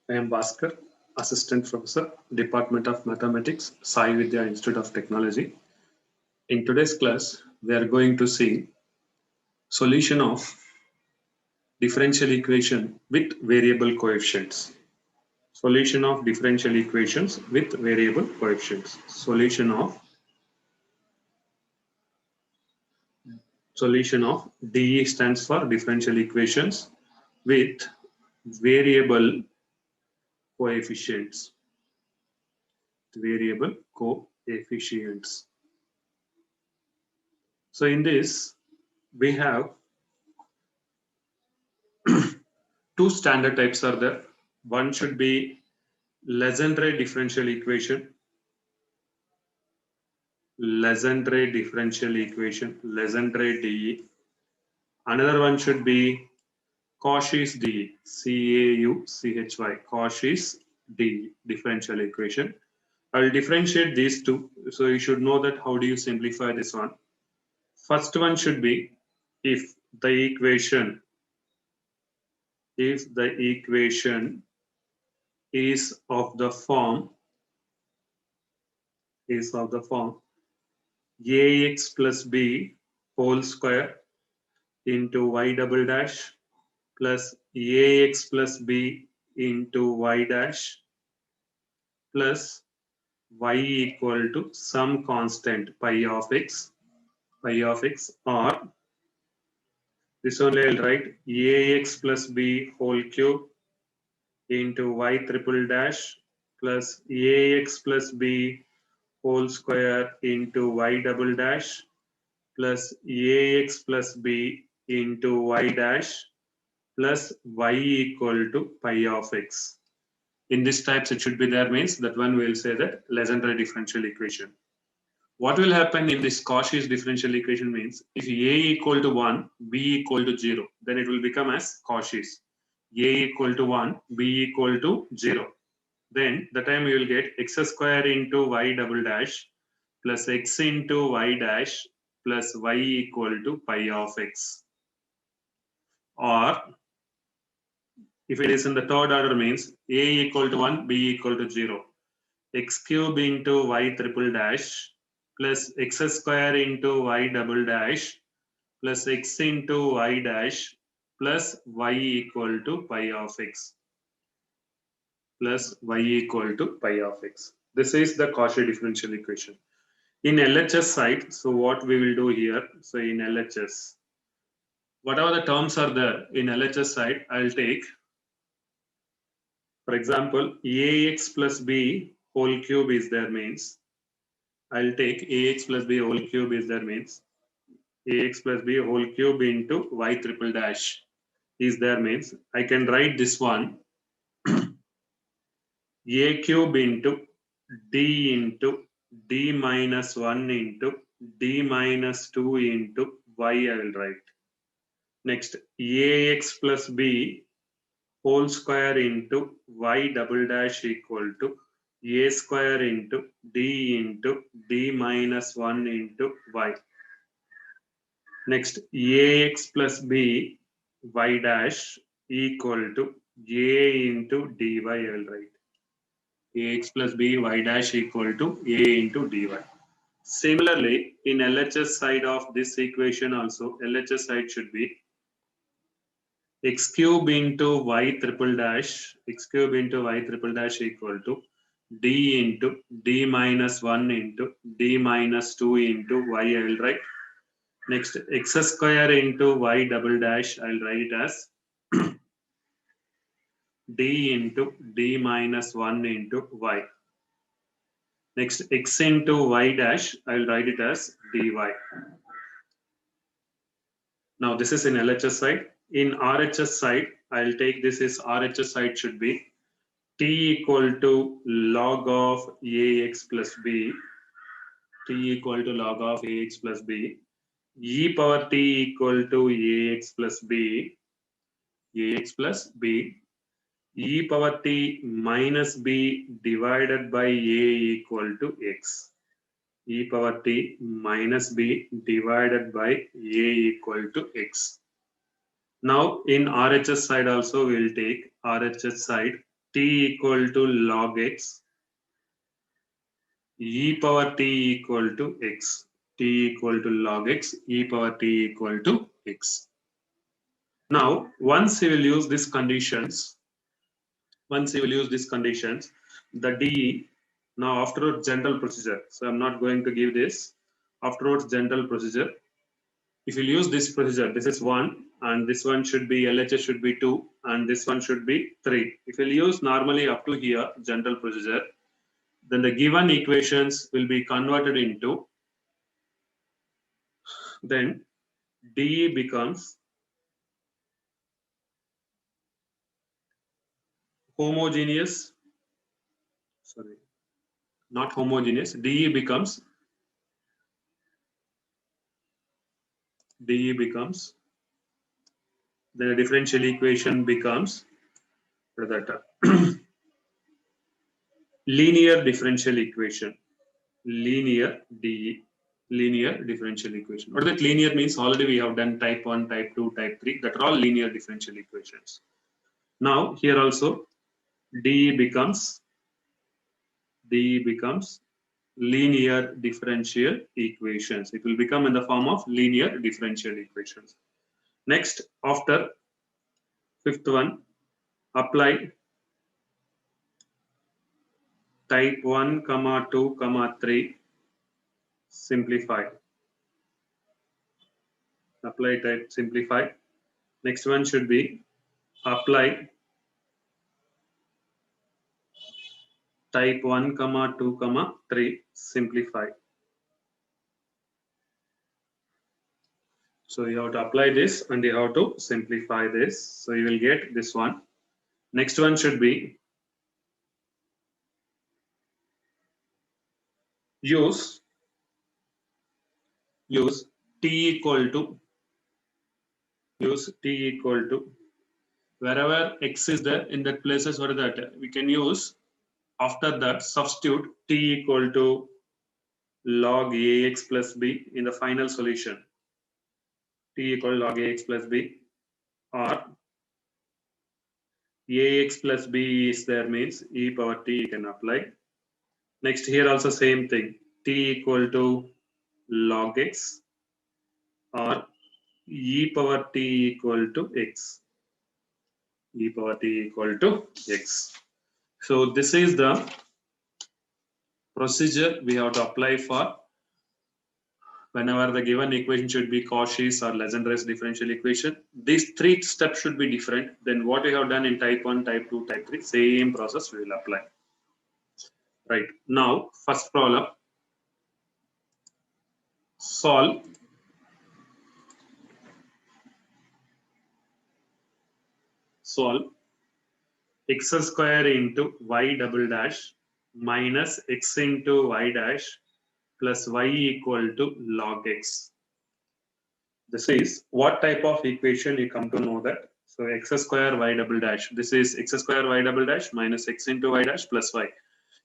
I am Bhaskar, Assistant Professor, Department of Mathematics, Sai Vidya Institute of Technology. In today's class, we are going to see solution of differential equation with variable coefficients. Solution of differential equations with variable coefficients. Solution of DE stands for differential equations with variable coefficients. Variable coefficients. So in this, we have two standard types are there. One should be Legendre differential equation. Legendre differential equation, Legendre DE. Another one should be Cauchy's DE, Cauchy, Cauchy's DE differential equation. I will differentiate these two. So you should know that how do you simplify this one. First one should be if the equation is of the form ax plus b whole square into y double dash plus ax plus b into y dash plus y equal to some constant pi of x, or this only I'll write ax plus b whole cube into y triple dash plus ax plus b whole square into y double dash plus ax plus b into y dash plus y equal to pi of x. In this types it should be there, means that one will say that Legendre differential equation. What will happen in this Cauchy's differential equation means if a equal to 1, b equal to 0, then it will become as Cauchy's. A equal to 1, b equal to 0. Then the time you will get x square into y double dash plus x into y dash plus y equal to pi of x. Or if it is in the third order means a equal to 1, b equal to 0. X cube into y triple dash plus x square into y double dash plus x into y dash plus y equal to pi of x. This is the Cauchy differential equation. In LHS side, so what we will do here, so in LHS, whatever the terms are there in LHS side, I'll take, for example, ax plus b whole cube is there means, I'll take ax plus b whole cube is there means, ax plus b whole cube into y triple dash is there means, I can write this one, a cube into d minus 1 into d minus 2 into y I will write. Next, ax plus b whole square into y double dash equal to a square into d minus 1 into y. Next, ax plus b y dash equal to a into dy I will write. Ax plus b y dash equal to a into dy. Similarly, in LHS side of this equation also, LHS side should be x cube into y triple dash equal to d into d minus 1 into d minus 2 into y I will write. Next, x square into y double dash I will write it as d into d minus 1 into y. Next, x into y dash, I will write it as dy. Now, this is in LHS side. In RHS side, I'll take this is RHS side should be t equal to log of ax plus b, e power t equal to ax plus b, e power t minus b divided by a equal to x. E power t minus b divided by a equal to x. Now in RHS side also we will take RHS side t equal to log x, e power t equal to x, t equal to log x, e power t equal to x. Now, once you will use these conditions, the dE, now afterwards general procedure. So I'm not going to give this. Afterwards general procedure. If you use this procedure, this is 1 and this one should be LHS should be 2 and this one should be 3. If you use normally up to here general procedure, then the given equations will be converted into, then dE becomes homogeneous, sorry, not homogeneous, dE becomes the differential equation becomes that linear differential equation, linear dE, linear differential equation. What that linear means? Already we have done type 1, type 2, type 3. That are all linear differential equations. Now here also dE becomes linear differential equations. It will become in the form of linear differential equations. Next, after fifth one, apply type 1, 2, 3, simplify. Apply type simplify. Next one should be apply type 1, 2, 3, simplify. So you have to apply this and you have to simplify this. So you will get this one. Next one should be use t equal to wherever x is there in that places, what is that we can use. After that, substitute t equal to log ax plus b in the final solution. T equal to log ax plus b, or ax plus b is there means e power t you can apply. Next here also same thing, t equal to log x or e power t equal to x. E power t equal to x. So this is the procedure we have to apply for whenever the given equation should be Cauchy's or Legendre's differential equation. These three steps should be different than what we have done in type 1, type 2, type 3. Same process we will apply. Right. Now, first problem. Solve x square into y double dash minus x into y dash plus y equal to log x. This is what type of equation you come to know that. So x square y double dash. This is x square y double dash minus x into y dash plus y.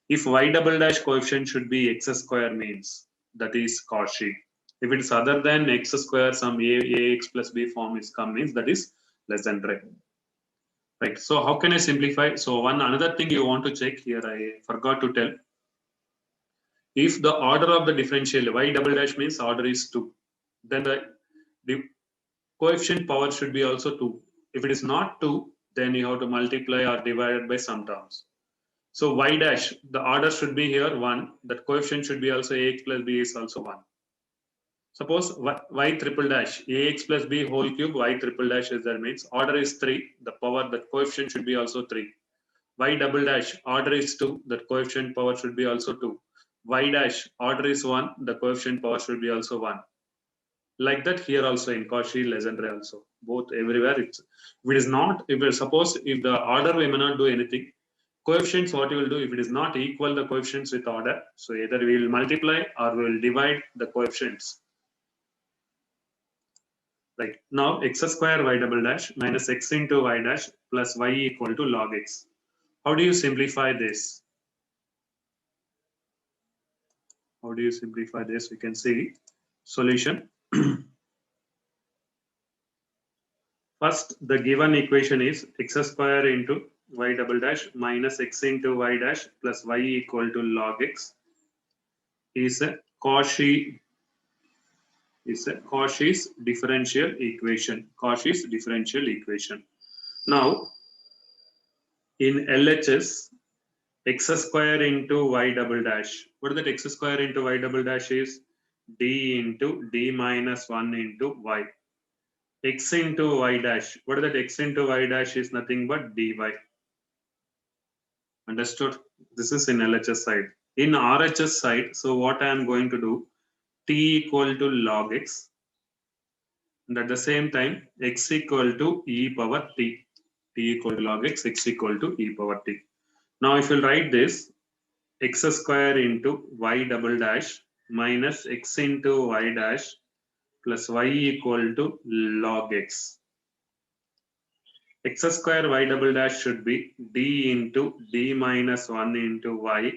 If y double dash coefficient should be x square means that is Cauchy. If it is other than x square, some ax plus b form is come means that is Legendre. Right. So how can I simplify? So another thing you want to check here, I forgot to tell. If the order of the differential y double dash means order is 2, then the coefficient power should be also 2. If it is not 2, then you have to multiply or divide it by some terms. So y dash, the order should be here 1. That coefficient should be also ax plus b is also 1. Suppose y triple dash, ax plus b whole cube, y triple dash is there means order is 3. The power, that coefficient should be also 3. Y double dash, order is 2. That coefficient power should be also 2. Y dash, order is 1. The coefficient power should be also 1. Like that here also in Cauchy, Legendre also. Both everywhere it's, if it is not, suppose if the order we may not do anything, coefficients what you will do, if it is not equal the coefficients with order, so either we will multiply or we will divide the coefficients. Right. Now x square y double dash minus x into y dash plus y equal to log x. How do you simplify this? How do you simplify this? We can see solution. First, the given equation is x square into y double dash minus x into y dash plus y equal to log x is a Cauchy differential equation. Cauchy's differential equation. Now in LHS, x square into y double dash. What is that x square into y double dash is? D into d minus 1 into y. X into y dash. What is that x into y dash is nothing but dy. Understood? This is in LHS side. In RHS side, so what I am going to do, t equal to log x, and at the same time, x equal to e power t. T equal to log x, x equal to e power t. Now if you write this, x square into y double dash minus x into y dash plus y equal to log x. X square y double dash should be d into d minus 1 into y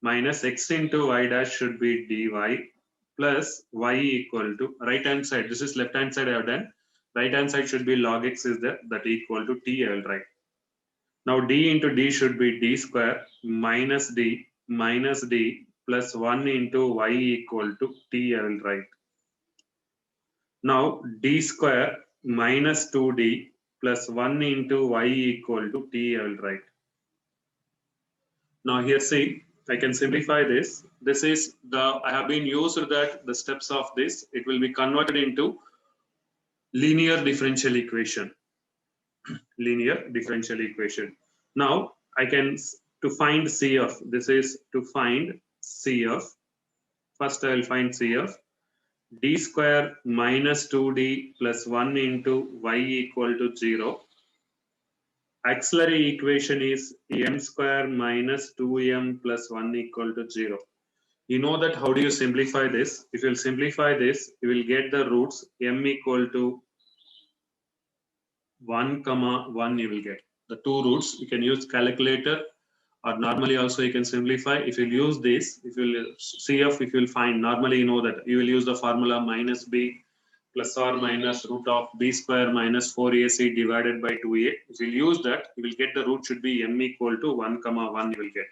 minus x into y dash should be dy plus y equal to right hand side. This is left hand side I have done. Right hand side should be log x is there, that equal to t I will write. Now d into d should be d square minus d plus 1 into y equal to t I will write. Now d square minus 2d plus 1 into y equal to t I will write. Now here see, I can simplify this. This is I have been used that the steps of this, it will be converted into linear differential equation. Linear differential equation. Now I can, to find CF, this is to find CF. First I will find CF. D square minus 2d plus 1 into y equal to 0. Auxiliary equation is m square minus 2m plus 1 equal to 0. You know that how do you simplify this? If you will simplify this, you will get the roots m equal to 1 comma 1 you will get. The two roots, you can use calculator or normally also you can simplify. If you use this, if you will CF, if you will find, normally you know that you will use the formula minus b plus or minus root of b square minus 4ac divided by 2a. If you use that, you will get the root should be m equal to 1 comma 1 you will get.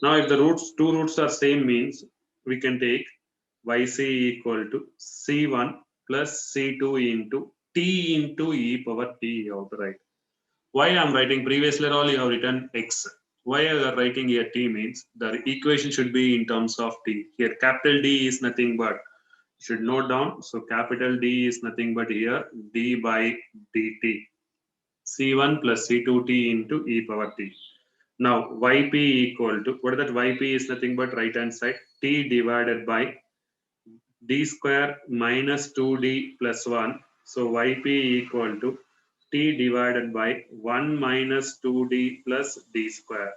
Now if the two roots are same means we can take yc equal to c1 plus c2 into t into e power t outright. Why I am writing previously all you have written x. Why I am writing here t means the equation should be in terms of t. Here capital D is nothing but, should note down. So capital D is nothing but here d by dt. C1 plus C2t into e power t. Now yp equal to, what is that? Yp is nothing but right hand side t divided by d square minus 2d plus 1. So yp equal to t divided by 1 minus 2d plus d square.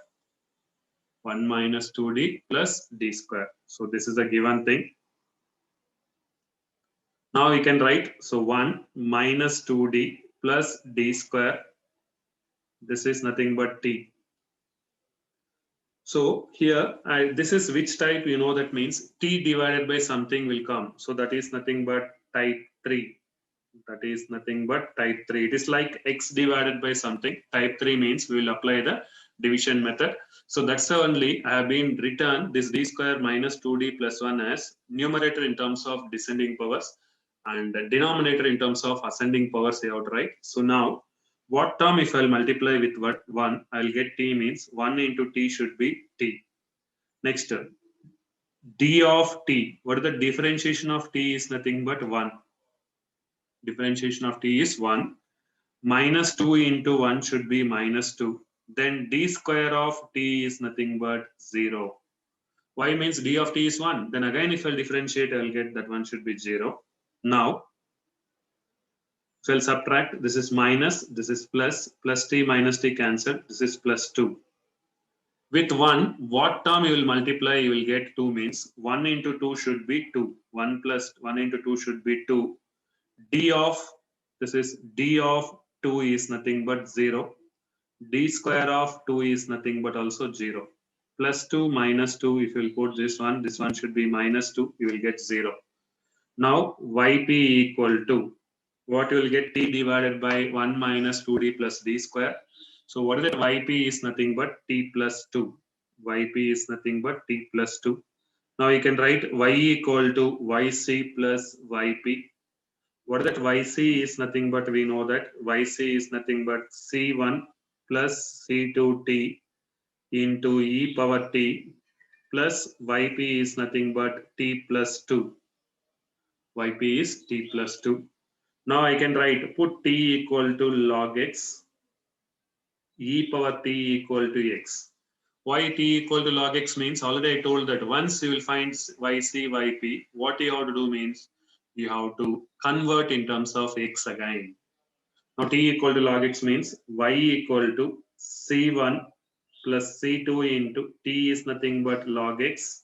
1 minus 2d plus d square. So this is a given thing. Now we can write, so 1 minus 2d plus d square. This is nothing but t. So here, this is which type, you know, that means t divided by something will come. So that is nothing but type 3. That is nothing but type 3. It is like x divided by something. Type 3 means we will apply the division method. So that's only I have been written this d square minus 2d plus 1 as numerator in terms of descending powers and denominator in terms of ascending powers outright. So now what term if I'll multiply with what 1, I'll get t means 1 into t should be t. Next, d of t. What is the differentiation of t is nothing but 1. Differentiation of t is 1. Minus 2 into 1 should be minus 2. Then d square of t is nothing but 0. Why means d of t is 1. Then again if I'll differentiate, I'll get that 1 should be 0. Now, if I'll subtract, this is minus, this is plus, plus t minus t cancel, this is plus 2. With 1, what term you will multiply, you will get 2 means 1 into 2 should be 2. 1 plus 1 into 2 should be 2. D of, this is d of 2 is nothing but 0. D square of 2 is nothing but also 0. Plus 2 minus 2, if you will put this one should be minus 2, you will get 0. Now yp equal to, what you will get, t divided by 1 minus 2d plus d square. So what is that? Yp is nothing but t plus 2. Yp is nothing but t plus 2. Now you can write y equal to yc plus yp. What is that? Yc is nothing but, we know that yc is nothing but c1 plus c2t into e power t plus yp is nothing but t plus 2. Yp is t plus 2. Now I can write, put t equal to log x, e power t equal to x. Why t equal to log x means, already I told that once you will find yc, yp, what you have to do means you have to convert in terms of x again. Now t equal to log x means y equal to c1 plus c2 into t is nothing but log x,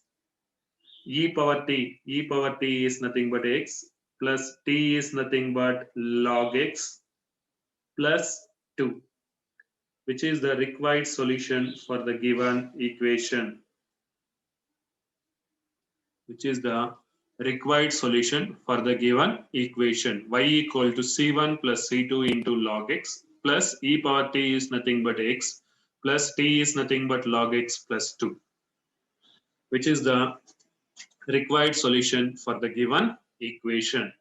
e power t is nothing but x plus t is nothing but log x plus 2, which is the required solution for the given equation. Which is the required solution for the given equation. Y equal to c1 plus c2 into log x plus e power t is nothing but x plus t is nothing but log x plus 2, which is the required solution for the given equation.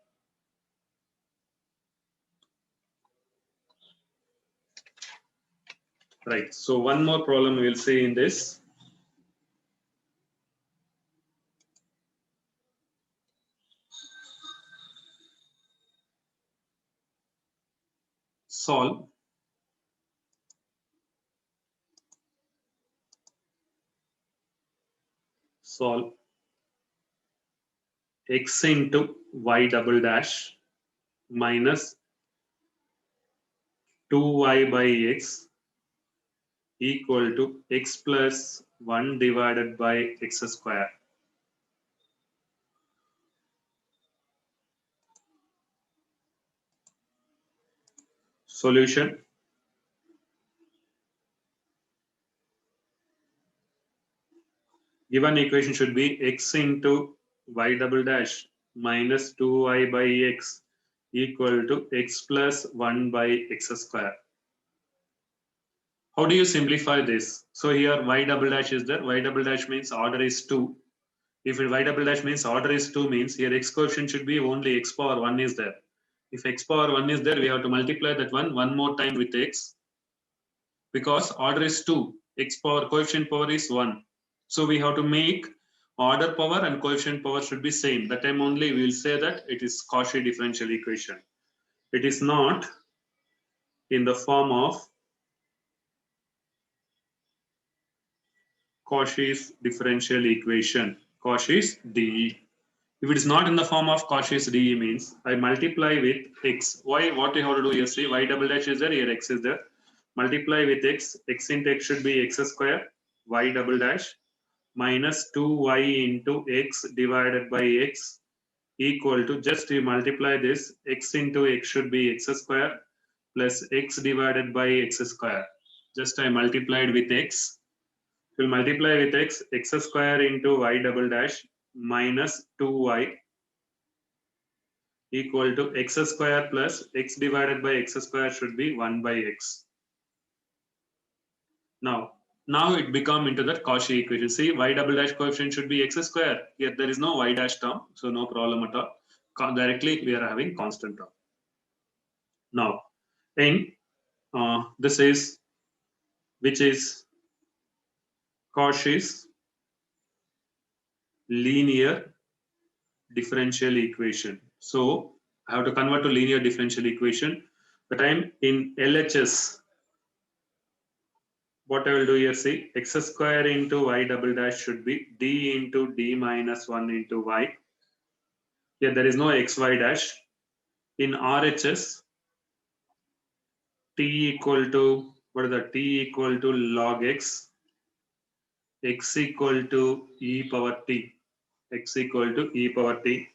Right. So one more problem we'll see in this. Solve x into y double dash minus 2y by x equal to x plus 1 divided by x square. Solution. Given equation should be x into y double dash minus 2y by x equal to x plus 1 by x square. How do you simplify this? So here y double dash is there. Y double dash means order is 2. If y double dash means order is 2 means here x coefficient should be only x power 1 is there. If x power 1 is there, we have to multiply that one more time with x, because order is 2, x power coefficient power is 1. So we have to make order power and coefficient power should be same. That time only we will say that it is Cauchy differential equation. It is not in the form of Cauchy's differential equation, Cauchy's DE. If it is not in the form of Cauchy's DE means I multiply with x. Why? What you have to do here? See, y double dash is there, here x is there. Multiply with x. X into x should be x square, y double dash minus 2y into x divided by x equal to, just we multiply this, x into x should be x square plus x divided by x square. Just I multiplied with x. We'll multiply with x, x square into y double dash minus 2y equal to x square plus x divided by x square should be 1 by x. Now it become into that Cauchy equation. See, y double dash coefficient should be x square. Here there is no y dash term, so no problem at all. Directly we are having constant term. Now in this is, which is Cauchy's linear differential equation. So I have to convert to linear differential equation. The time in LHS, what I will do here, see, x square into y double dash should be d into d minus 1 into y. Here there is no xy dash. In RHS, t equal to, what is that? T equal to log x equal to e power t, x equal to e power t.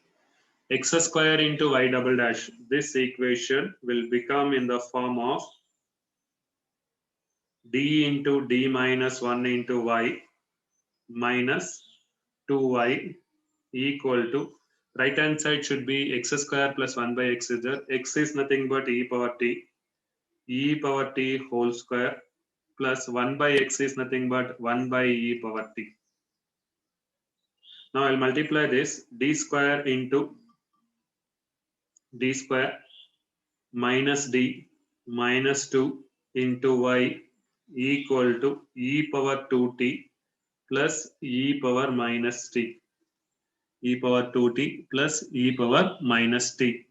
X square into y double dash. This equation will become in the form of d into d minus 1 into y minus 2y equal to, right hand side should be x square plus 1 by x is there. X is nothing but e power t whole square plus 1 by x is nothing but 1 by e power t. Now I'll multiply this d square into d square minus d minus 2 into y equal to e power 2t plus e power minus t. E power 2t plus e power minus t.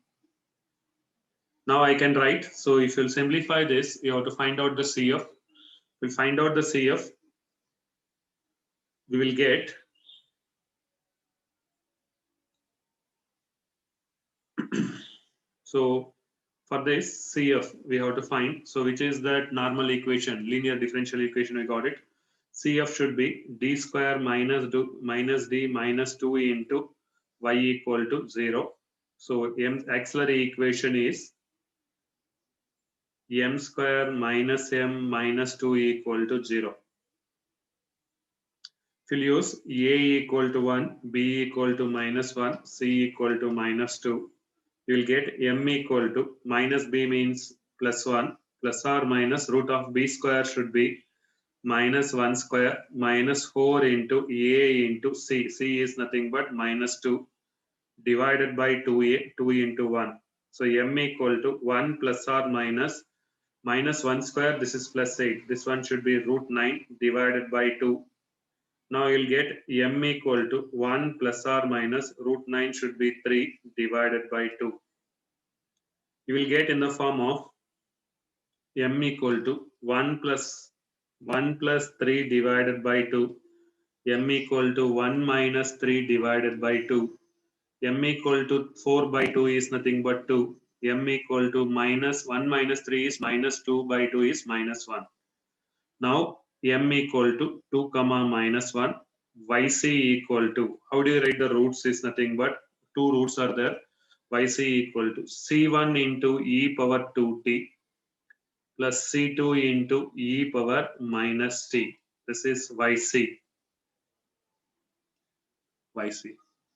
Now I can write, so if you'll simplify this, you have to find out the CF. We'll find out the CF. We will get so for this CF we have to find, so which is that normal equation, linear differential equation, we got it. CF should be d square minus d minus 2 into y equal to 0. So m auxiliary equation is m square minus m minus 2 equal to 0. If you use a equal to 1, b equal to minus 1, c equal to minus 2, you will get m equal to minus b means plus 1 plus or minus root of b square should be minus 1 square minus 4 into a into c. C is nothing but minus 2 divided by 2a, 2 into 1. So m equal to 1 plus or minus minus 1 square, this is plus 8. This one should be root 9 divided by 2. Now you'll get m equal to 1 plus or minus root 9 should be 3 divided by 2. You will get in the form of m equal to 1 plus 3 divided by 2, m equal to 1 minus 3 divided by 2, m equal to 4 by 2 is nothing but 2, m equal to minus 1 minus 3 is minus 2 by 2 is minus 1. Now m equal to 2 comma minus 1, yc equal to, how do you write the roots is nothing but two roots are there, yc equal to c1 into e power 2t plus c2 into e power minus t. This is yc.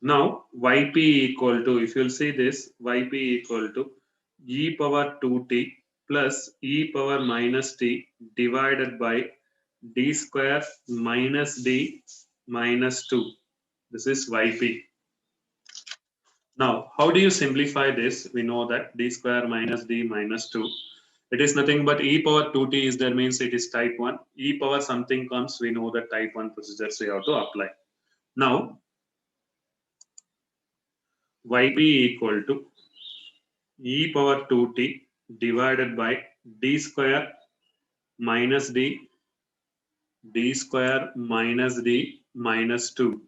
Now yp equal to, if you'll see this, yp equal to e power 2t plus e power minus t divided by d square minus d minus 2. This is yp. Now, how do you simplify this? We know that d square minus d minus 2. It is nothing but e power 2t is there, means it is type 1. E power something comes, we know that type 1 procedure, so you have to apply. Now, yp equal to e power 2t divided by d square minus d square minus d minus 2.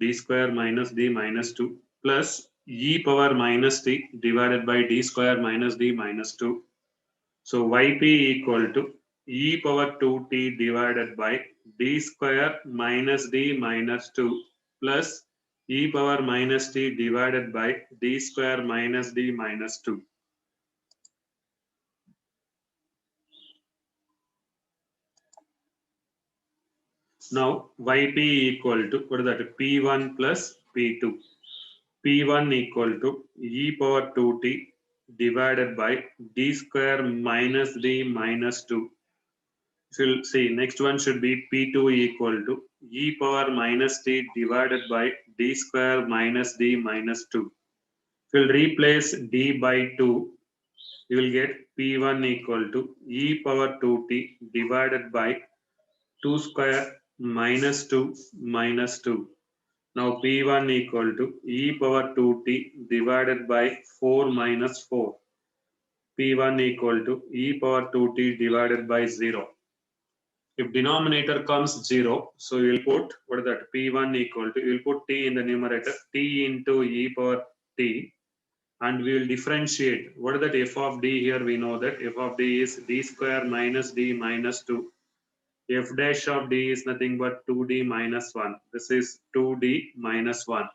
D square minus d minus 2 plus e power minus t divided by d square minus d minus 2. So yp equal to e power 2t divided by d square minus d minus 2 plus e power minus t divided by d square minus d minus 2. Now yp equal to, what is that, p1 plus p2. P1 equal to e power 2t divided by d square minus d minus 2. So you'll see next one should be P2 equal to e power minus t divided by d square minus d minus 2. If you'll replace d by 2, you will get P1 equal to e power 2t divided by 2 square minus 2 minus 2. Now P1 equal to e power 2t divided by 4 minus 4. P1 equal to e power 2t divided by 0. If denominator comes 0, so you will put, what is that, P1 equal to, you will put t in the numerator, t into e power t, and we will differentiate. What is that f of d here? We know that f of d is d square minus d minus 2. F dash of d is nothing but 2d minus 1. This is 2d minus 1.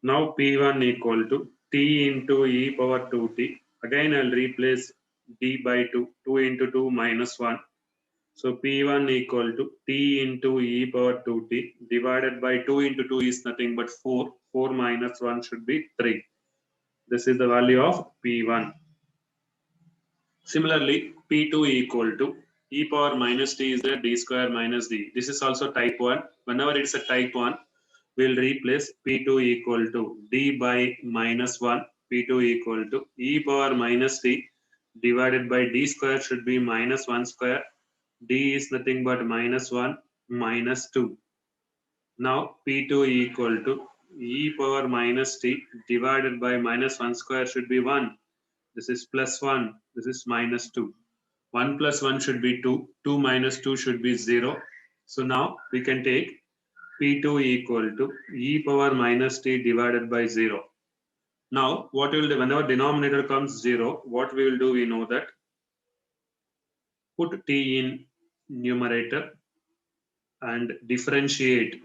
Now P1 equal to t into e power 2t. Again I'll replace d by 2. 2 into 2 minus 1. So P1 equal to t into e power 2t divided by 2 into 2 is nothing but 4. 4 minus 1 should be 3. This is the value of P1. Similarly, P2 equal to e power minus t is there, d square minus d. This is also type 1. Whenever it's a type 1, we'll replace p2 equal to d by minus 1, p2 equal to e power minus t divided by d square should be minus 1 square, d is nothing but minus 1 minus 2. Now p2 equal to e power minus t divided by minus 1 square should be 1. This is plus 1, this is minus 2. 1 plus 1 should be 2, 2 minus 2 should be 0. So now we can take p2 equal to e power minus t divided by 0. Now what we will do, whenever denominator comes 0, what we will do, we know that put t in numerator and differentiate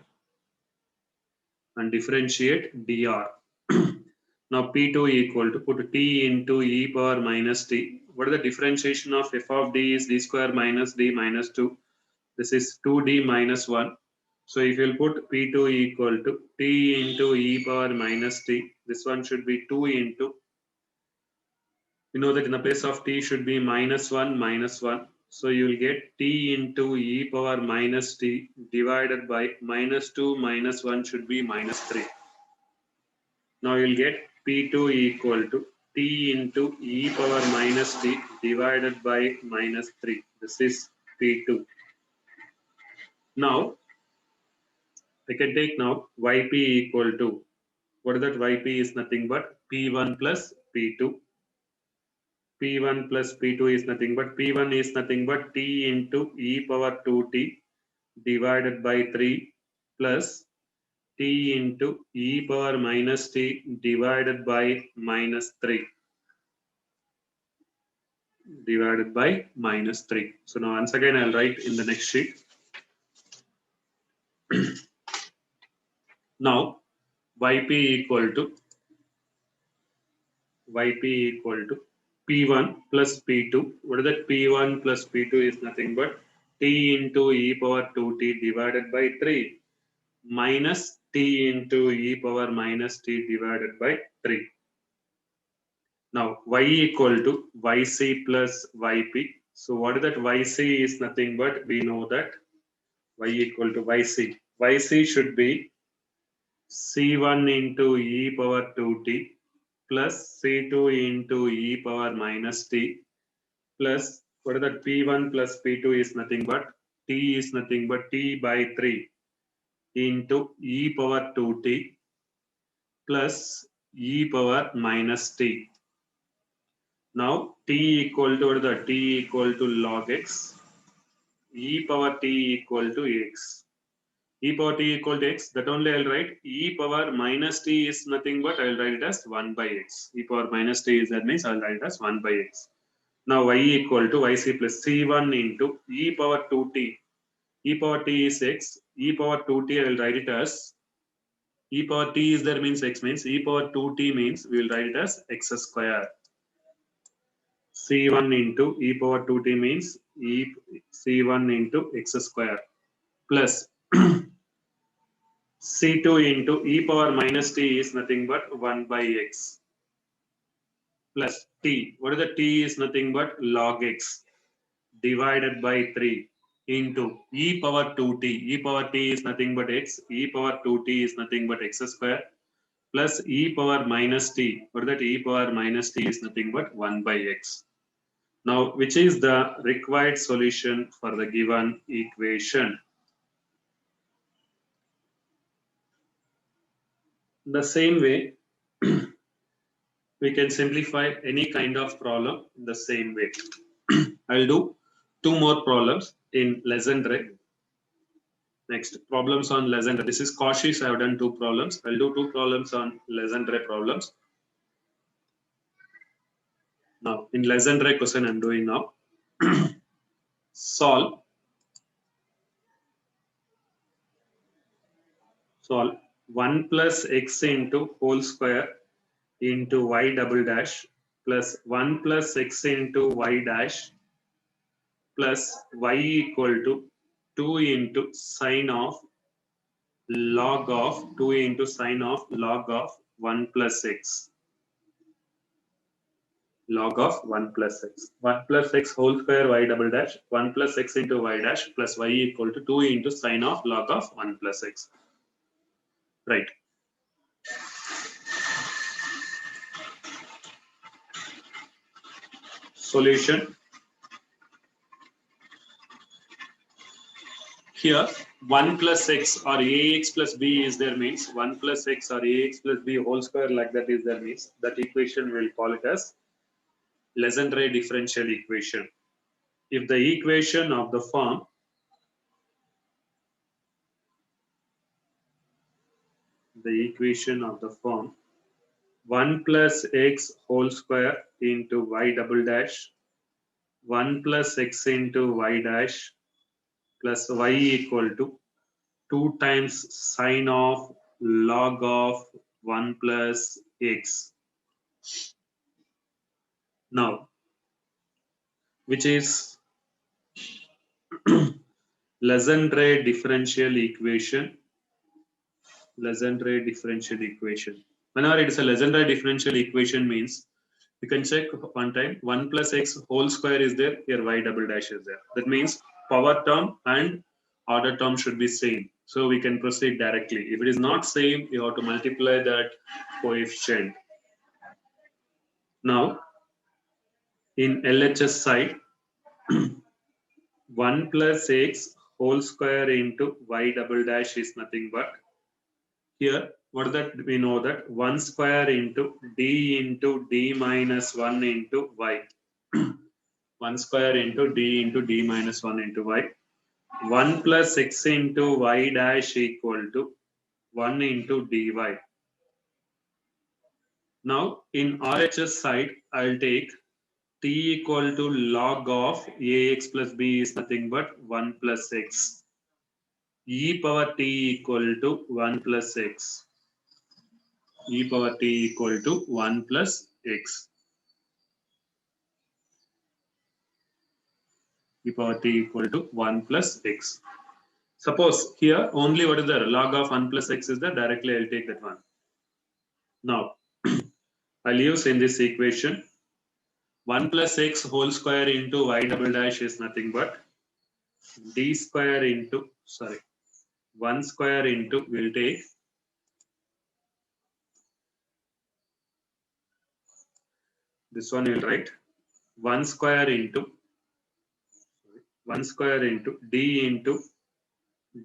dr. Now p2 equal to put t into e power minus t. What is the differentiation of f of d is d square minus d minus 2. This is 2d minus 1. So if you'll put p2 equal to t into e power minus t, this one should be 2 into, you know that in the place of t should be minus 1 minus 1. So you will get t into e power minus t divided by minus 2 minus 1 should be minus 3. Now you will get p2 equal to t into e power minus t divided by minus 3. This is p2. Now I can take now yp equal to, what is that? Yp is nothing but p1 plus p2. p1 plus p2 is nothing but, p1 is nothing but t into e power 2t divided by 3 plus t into e power minus t divided by minus 3. Divided by minus 3. So now once again I'll write in the next sheet. Now yp equal to p1 plus p2. What is that? p1 plus p2 is nothing but t into e power 2t divided by 3 minus t into e power minus t divided by 3. Now y equal to yc plus yp. So what is that? Yc is nothing but, we know that y equal to yc. Yc should be c1 into e power 2t plus c2 into e power minus t plus, what is that? p1 plus p2 is nothing but, t is nothing but t by 3 into e power 2t plus e power minus t. Now t equal to, what is that? T equal to log x, e power t equal to x. E power t equal to x, that only I'll write. E power minus t is nothing but, I'll write it as 1 by x. E power minus t is, that means I'll write it as 1 by x. Now y equal to yc plus c1 into e power 2t. E power t is x. E power 2t I will write it as, e power t is there means x, means e power 2t means we will write it as x square. C1 into e power 2t means c1 into x square plus c2 into e power minus t is nothing but 1 by x plus t. What is the t is nothing but log x divided by 3 into e power 2t. E power t is nothing but x. E power 2t is nothing but x square plus e power minus t. What is that? E power minus t is nothing but 1 by x. Now, which is the required solution for the given equation? The same way, we can simplify any kind of problem in the same way. I'll do two more problems in Legendre. Next, problems on Legendre. This is Cauchy's. I have done two problems. I'll do two problems on Legendre problems. Now, in Legendre question, I'm doing now. Solve 1 plus x into whole square into y double dash plus 1 plus x into y dash plus y equal to 2 into sine of log of 2 into sine of log of 1 plus x. log of 1 plus x. 1 plus x whole square y double dash 1 plus x into y dash plus y equal to 2 into sine of log of 1 plus x. Right. Solution. Here 1 plus x or ax plus b is there means 1 plus x or ax plus b whole square like that is there means that equation will call it as Legendre differential equation. If the equation of the form ,1 plus x whole square into y double dash 1 plus x into y dash plus y equal to 2 times sine of log of 1 plus x. Now, which is Legendre differential equation. Legendre differential equation. Whenever it is a Legendre differential equation means you can check one time 1 plus x whole square is there, here y double dash is there. That means power term and order term should be same. So we can proceed directly. If it is not same, you have to multiply that coefficient. Now, in LHS side, 1 plus x whole square into y double dash is nothing but here what is that we know that 1 square into d minus 1 into y. 1 square into d minus 1 into y. 1 plus x into y dash equal to 1 into dy. Now in RHS side, I'll take t equal to log of ax plus b is nothing but 1 plus x. E power t equal to 1 plus x. E power t equal to 1 plus x. E power t equal to 1 plus x. Suppose here only what is there? Log of 1 plus x is there. Directly I'll take that one. Now, I'll use in this equation 1 plus x whole square into y double dash is nothing but d square into, 1 square into, we'll take this one, we'll write 1 square into d into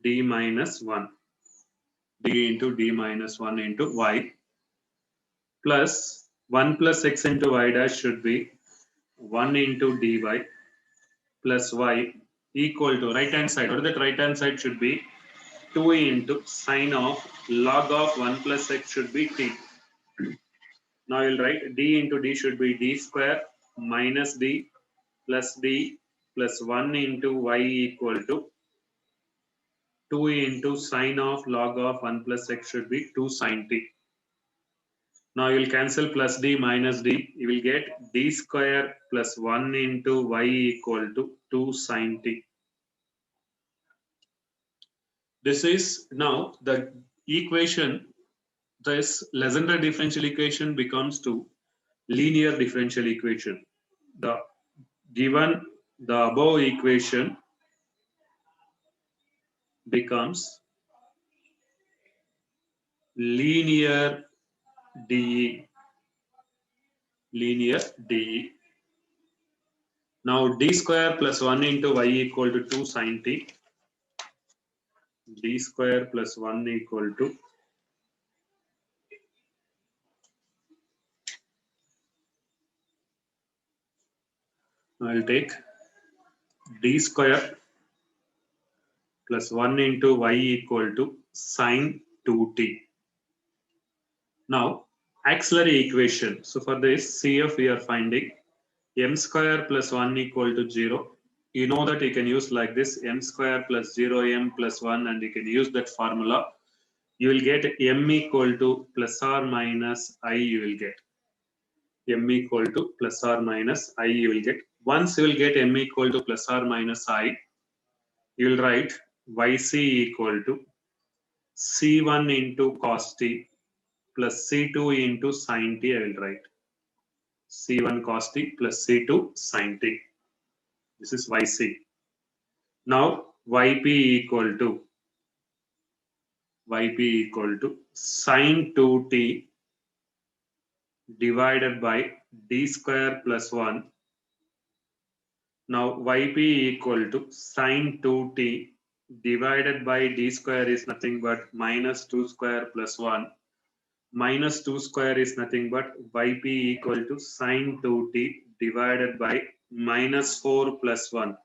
d minus 1. D into d minus 1 into y plus 1 plus x into y dash should be 1 into dy plus y equal to right hand side. What is that right hand side should be 2 into sine of log of 1 plus x should be t. Now you'll write d into d should be d square minus d plus 1 into y equal to 2 into sine of log of 1 plus x should be 2 sine t. Now you will cancel plus d minus d. You will get d square plus 1 into y equal to 2 sine t. This is now the equation. This Legendre differential equation becomes to linear differential equation. The given the above equation becomes linear DE. Linear DE. Now d square plus 1 into y equal to 2 sine t. D square plus 1 equal to I'll take d square plus 1 into y equal to sine 2t. Now auxiliary equation. So for this CF we are finding m square plus 1 equal to 0. You know that you can use like this m square plus 0m plus 1 and you can use that formula. You will get m equal to plus or minus I you will get. M equal to plus or minus I you will get. Once you will get m equal to plus or minus I, you will write yc equal to c1 into cos t plus c2 into sin t I will write. c1 cos t plus c2 sin t. This is yc. Now yp equal to sin 2t divided by d square plus 1. Now yp equal to sin 2t divided by d square is nothing but minus 2 square plus 1. Minus 2 square is nothing but yp equal to sin 2t divided by minus 4 plus 1.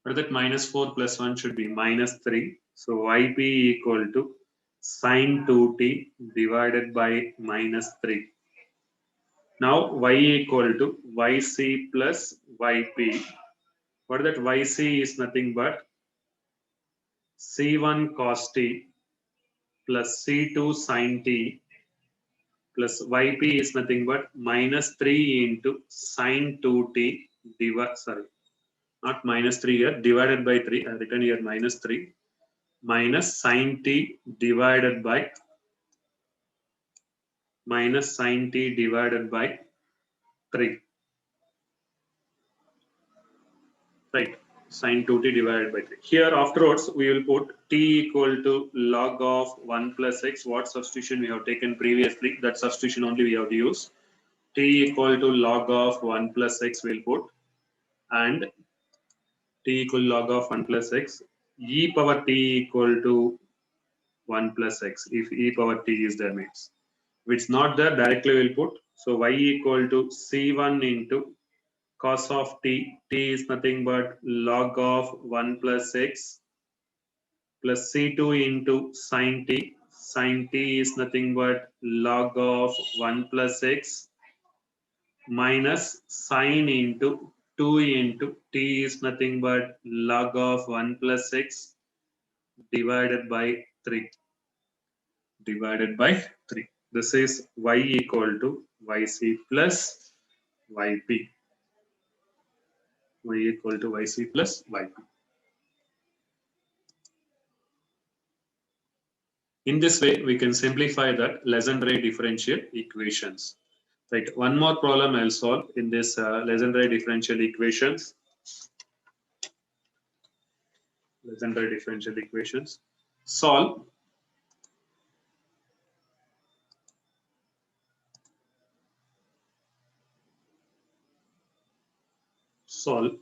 But that minus 4 plus 1 should be minus 3. So yp equal to sin 2t divided by minus 3. Now y equal to yc plus yp. What that yc is nothing but c1 cos t plus c2 sin t plus yp is nothing but minus 3 into sin 2t not minus 3 here, divided by 3. I written here minus 3 minus sin t divided by 3. Right, sin 2t divided by 3. Here afterwards we will put t equal to log of 1 plus x. What substitution we have taken previously, that substitution only we have to use. T equal to log of 1 plus x we will put, and t equal to log of 1 plus x, e power t equal to 1 plus x. If e power t is there means. If it's not there, directly we'll put. So y equal to c1 into cos of t. T is nothing but log of 1 plus x plus c2 into sin t. Sin t is nothing but log of 1 plus x minus sin into 2 into t is nothing but log of 1 plus x divided by 3. This is y equal to yc plus yp. Y equal to yc plus yp. In this way, we can simplify that Legendre differential equations. Right. One more problem I'll solve in this Legendre differential equations. Legendre differential equations. Solve solve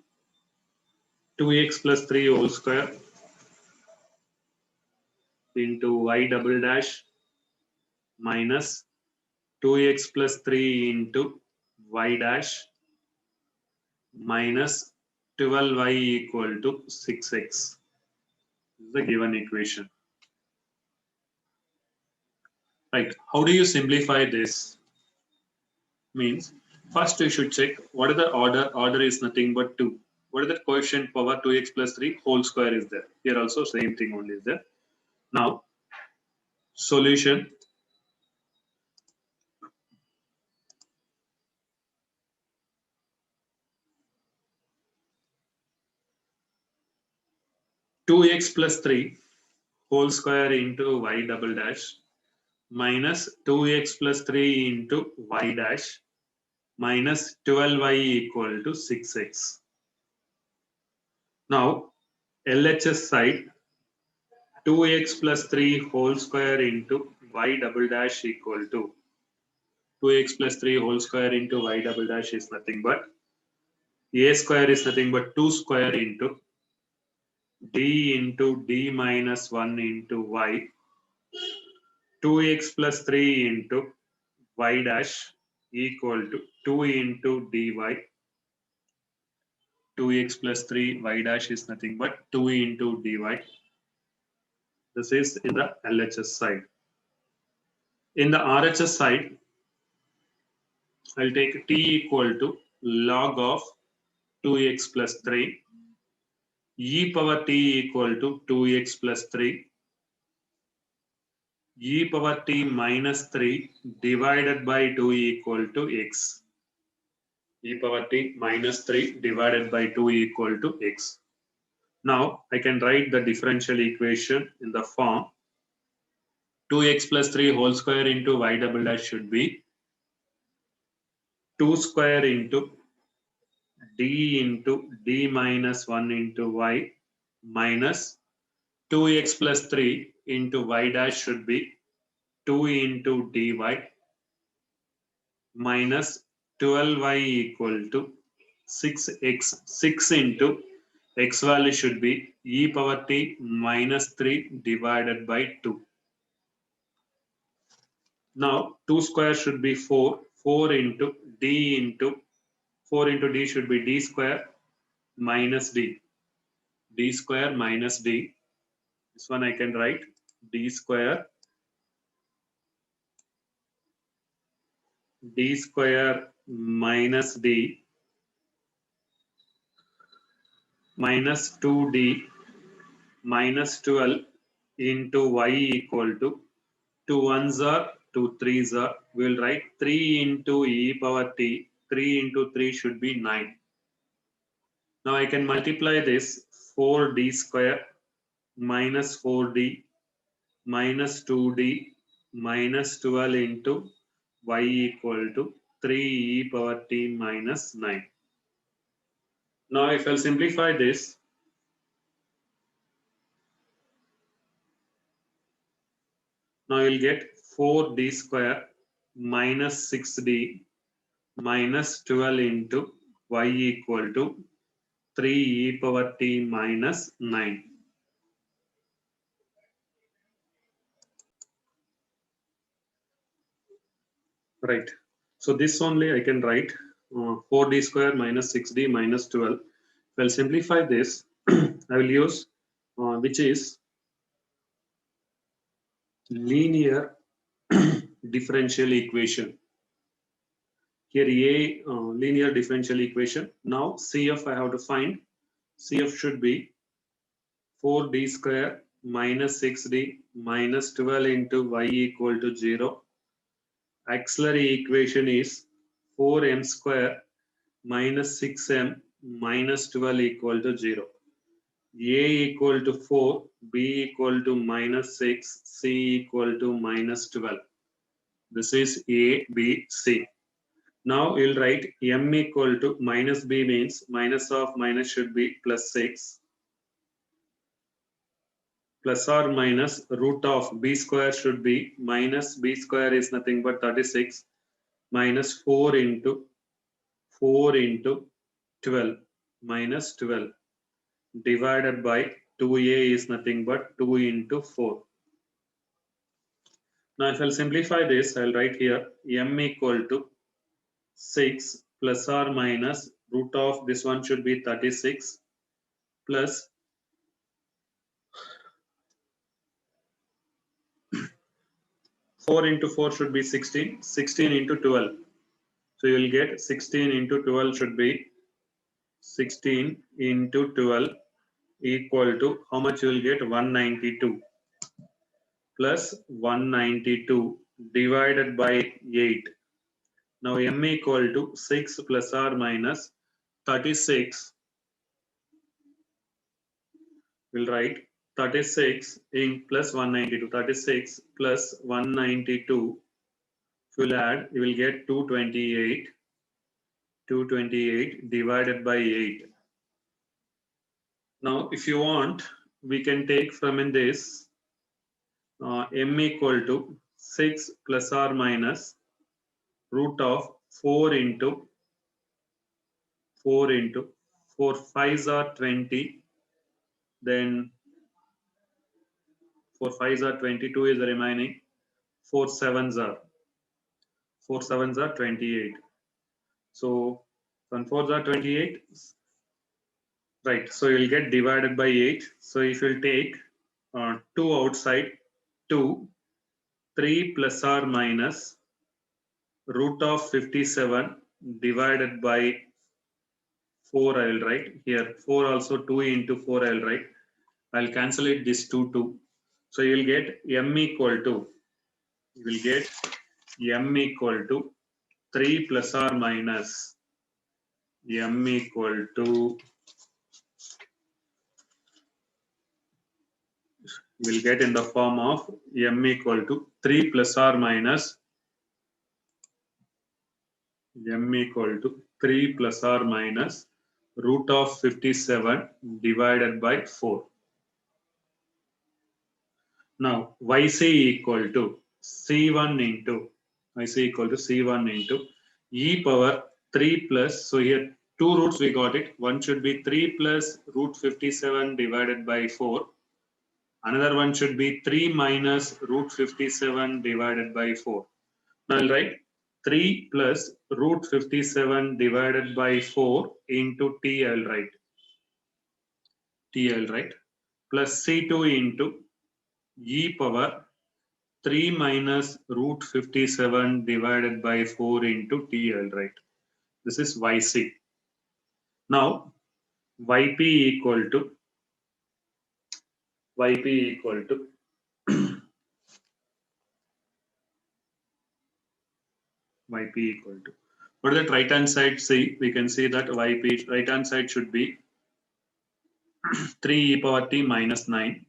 2x plus 3 whole square into y double dash minus 2x plus 3 into y dash minus 12y equal to 6x. This is the given equation. Right. How do you simplify this? Means first you should check what is the order. Order is nothing but 2. What is the coefficient power? 2x plus 3 whole square is there. Here also same thing only is there. Now solution. Two x plus 3 whole square into y double dash minus 2x plus 3 into y dash minus 12y equal to 6x. Now LHS side 2x plus 3 whole square into y double dash equal to 2x plus 3 whole square into y double dash is nothing but a square is nothing but 2 square into d into d minus 1 into y 2x plus 3 into y dash equal to 2 into dy. 2x plus 3 y dash is nothing but 2 into dy. This is in the LHS side. In the RHS side, I'll take t equal to log of 2x plus 3 e power t equal to 2x plus 3 e power t minus 3 divided by 2 equal to x. E power t minus 3 divided by 2 equal to x. Now I can write the differential equation in the form 2x plus 3 whole square into y double dash should be 2 square into d into d minus 1 into y minus 2x plus 3 into y dash should be 2 into dy minus 12y equal to 6x. 6 into x value should be e power t minus 3 divided by 2. Now 2 square should be 4. 4 into d should be d square minus d. D square minus d. This one I can write d square minus d minus 2d minus 12 into y equal to 2 ones are 2 threes are. We will write 3 into e power t. 3 into 3 should be 9. Now I can multiply this 4d square minus 4d minus 2d minus 12 into y equal to 3 e power t minus 9. Now if I'll simplify this, now you'll get 4d square minus 6d minus 12 into y equal to 3 e power t minus 9. Right. So this only I can write 4d square minus 6d minus 12. If I'll simplify this, I will use which is linear differential equation. Here A linear differential equation. Now CF I have to find. CF should be 4d square minus 6d minus 12 into y equal to 0. Auxiliary equation is 4m square minus 6m minus 12 equal to 0. A equal to 4, B equal to minus 6, C equal to minus 12. This is A, B, C. Now we'll write m equal to minus b means minus of minus should be plus 6 plus or minus root of b square should be minus b square is nothing but 36 minus 4 into 12 minus 12 divided by 2a is nothing but 2 into 4. Now if I'll simplify this, I'll write here m equal to 6 plus or minus root of this one should be 36 plus 4 into 4 should be 16, 16 into 12. So you will get 16 into 12 should be 16 into 12 equal to how much you will get 192 plus 192 divided by 8. Now m equal to 6 plus or minus 36. We'll write 36 in plus 192. 36 plus 192. If you'll add, you will get 228. 228 divided by 8. Now, if you want, we can take from in this m equal to 6 plus or minus root of 4 into 4 5s are 20, then 4 5s are 22 is the remaining, 4 7s are 28. So 1 4s are 28, right? So you'll get divided by 8. So if you'll take 2 outside, 2, 3 plus or minus root of 57 divided by 4 I will write here. 4 also 2 into 4 I will write. I'll cancel it this 2. So you will get m equal to 3 plus or minus m equal to will get in the form of m equal to 3 plus or minus m equal to 3 plus or minus root of 57 divided by 4. Now yc equal to c1 into yc equal to c1 into e power 3 plus, so here two roots we got it. One should be 3 plus root 57 divided by 4. Another one should be 3 minus root 57 divided by 4. Now I'll write 3 plus root 57 divided by 4 into t. I'll write plus c2 into e power 3 minus root 57 divided by 4 into t. I'll write. This is yc. Now yp equal to yp equal to yp equal to, what is that right hand side? See, we can see that yp right hand side should be 3 e power t minus 9.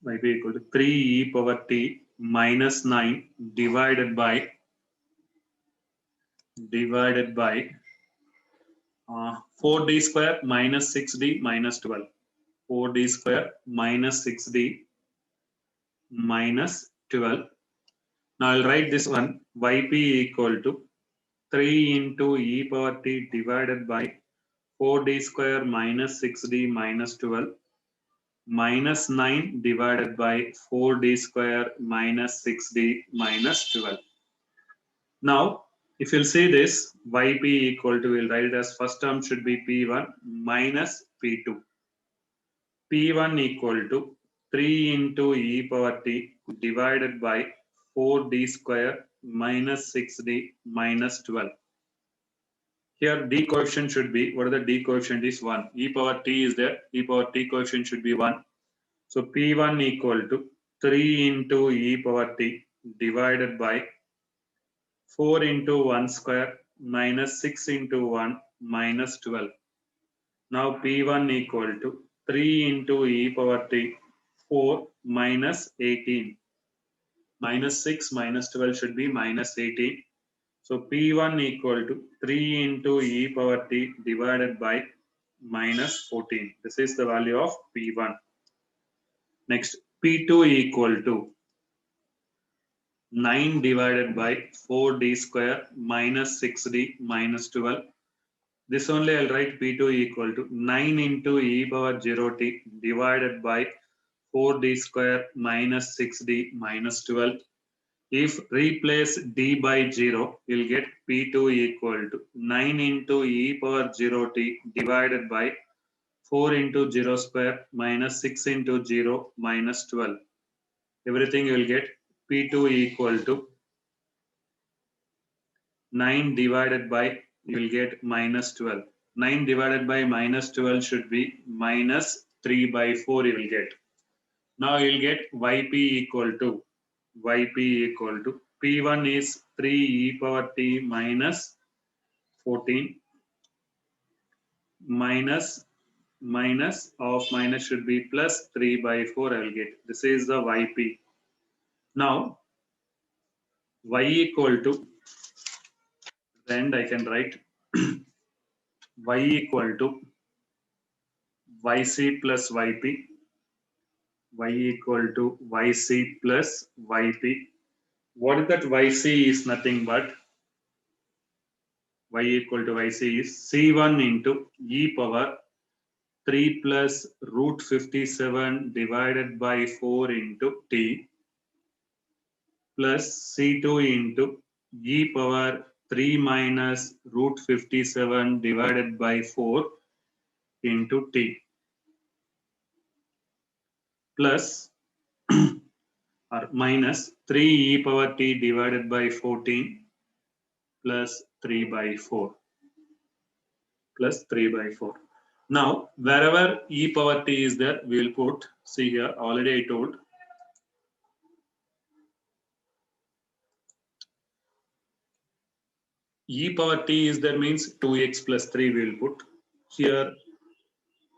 Yp equal to 3 e power t minus 9 divided by 4d square minus 6d minus 12. 4d square minus 6d minus 12. Now I'll write this one, yp equal to 3 into e power t divided by 4d square minus 6d minus 12 minus 9 divided by 4d square minus 6d minus 12. Now, if you'll see this, yp equal to, we'll write it as first term should be p1 minus p2. p1 equal to 3 into e power t divided by 4d square minus 6d minus 12. Here d coefficient should be, what are the d coefficient is 1. E power t is there, e power t coefficient should be 1. So p1 equal to 3 into e power t divided by 4 into 1 square minus 6 into 1 minus 12. Now p1 equal to 3 into e power t 4 minus 18. Minus 6 minus 12 should be minus 18. So p1 equal to 3 into e power t divided by minus 14. This is the value of p1. Next, p2 equal to 9 divided by 4d square minus 6d minus 12. This only I'll write p2 equal to 9 into e power 0t divided by 4d square minus 6d minus 12. If replace d by 0, you'll get p2 equal to 9 into e power 0t divided by 4 into 0 square minus 6 into 0 minus 12. Everything you will get p2 equal to 9 divided by, you will get minus 12. 9 divided by minus 12 should be minus 3 by 4 you will get. Now you will get yp equal to p1 is 3 e power t minus 14 minus of minus should be plus 3 by 4 I will get. This is the yp. Now y equal to, and I can write y equal to yc plus yp, y equal to yc plus yp. What is that yc is nothing but y equal to yc is c1 into e power 3 plus root 57 divided by 4 into t plus c2 into e power 3 minus root 57 divided by 4 into t plus or minus 3 e power t divided by 14 plus 3 by 4 plus 3 by 4. Now, wherever e power t is there, we will put, see here, already I told, e power t is there means 2x plus 3 we will put. Here,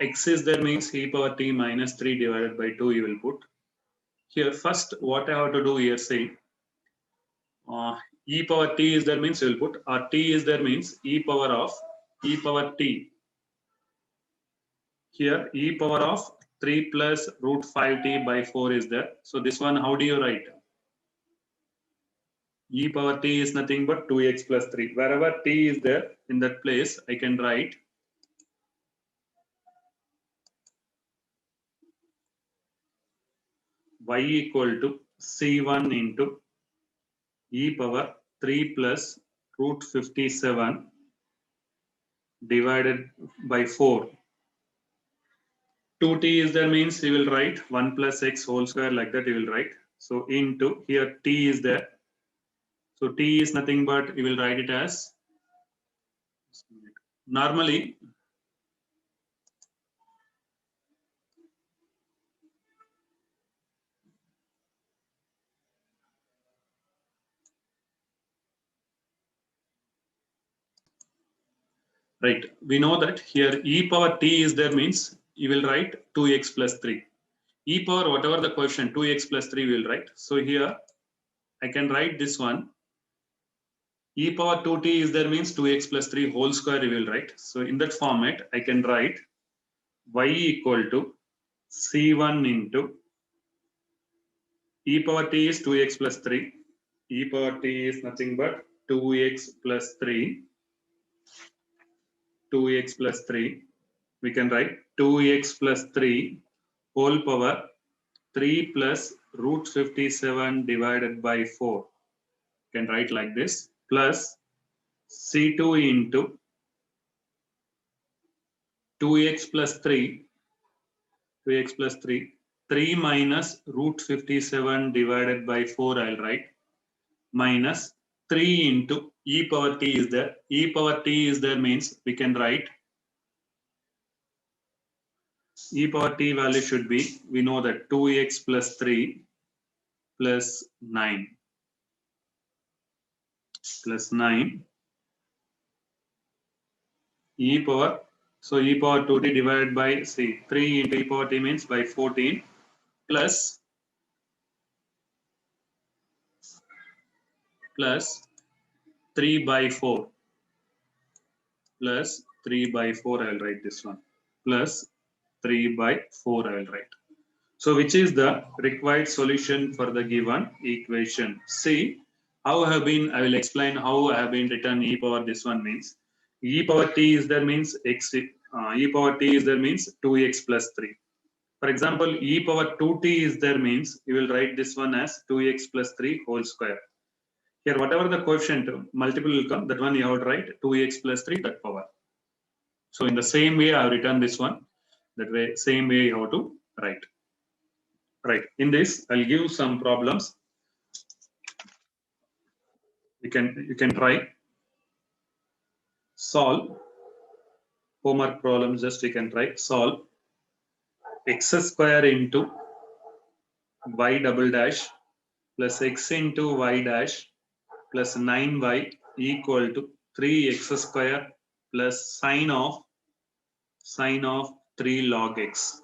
x is there means e power t minus 3 divided by 2 you will put. Here, first, what I have to do here, say, e power t is there means we will put, or t is there means e power of e power t. Here e power of 3 plus root 5t by 4 is there. So this one, how do you write? E power t is nothing but 2x plus 3. Wherever t is there, in that place, I can write y equal to c1 into e power 3 plus root 57 divided by 4. 2t is there means you will write 1 plus x whole square, like that you will write. So into, here t is there. So t is nothing but you will write it as, normally right, we know that here e power t is there means you will write 2x plus 3. E power whatever the coefficient 2x plus 3 we will write. So here I can write this one. E power 2t is there means 2x plus 3 whole square we will write. So in that format I can write y equal to c1 into e power t is 2x plus 3. E power t is nothing but 2x plus 3. 2x plus 3. We can write 2x plus 3 whole power 3 plus root 57 divided by 4. Can write like this, plus c2 into 2x plus 3, 2x plus 3, 3 minus root 57 divided by 4 I'll write, minus 3 into e power t is there. E power t is there means we can write e power t value should be, we know that 2x plus 3 plus 9 plus 9 e power, so e power 2t divided by, see, 3 into e power t means by 14 plus 3 by 4 plus 3 by 4 I will write this one, plus 3 by 4 I will write. So which is the required solution for the given equation? See how I will explain how I have been written e power this one means. E power t is there means x, e power t is there means 2x plus 3. For example, e power 2t is there means you will write this one as 2x plus 3 whole square. Here, whatever the coefficient multiple will come, that one you have to write 2x plus 3 that power. So in the same way, I have written this one. That way, same way you have to write. Right. In this, I'll give some problems. You can try solve homework problems. Just you can try solve x square into y double dash plus x into y dash plus 9y equal to 3x square plus sine of 3 log x.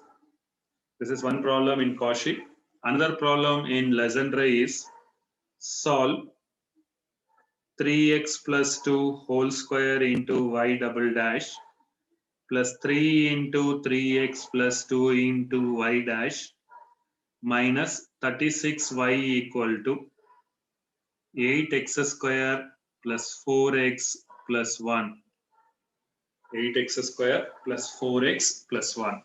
This is one problem in Cauchy. Another problem in Legendre is solve 3x plus 2 whole square into y double dash plus 3 into 3x plus 2 into y dash minus 36y equal to 8x square plus 4x plus 1. 8x square plus 4x plus 1.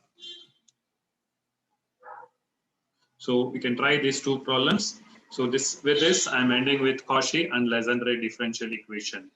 So we can try these two problems. So with this I'm ending with Cauchy and Legendre differential equation.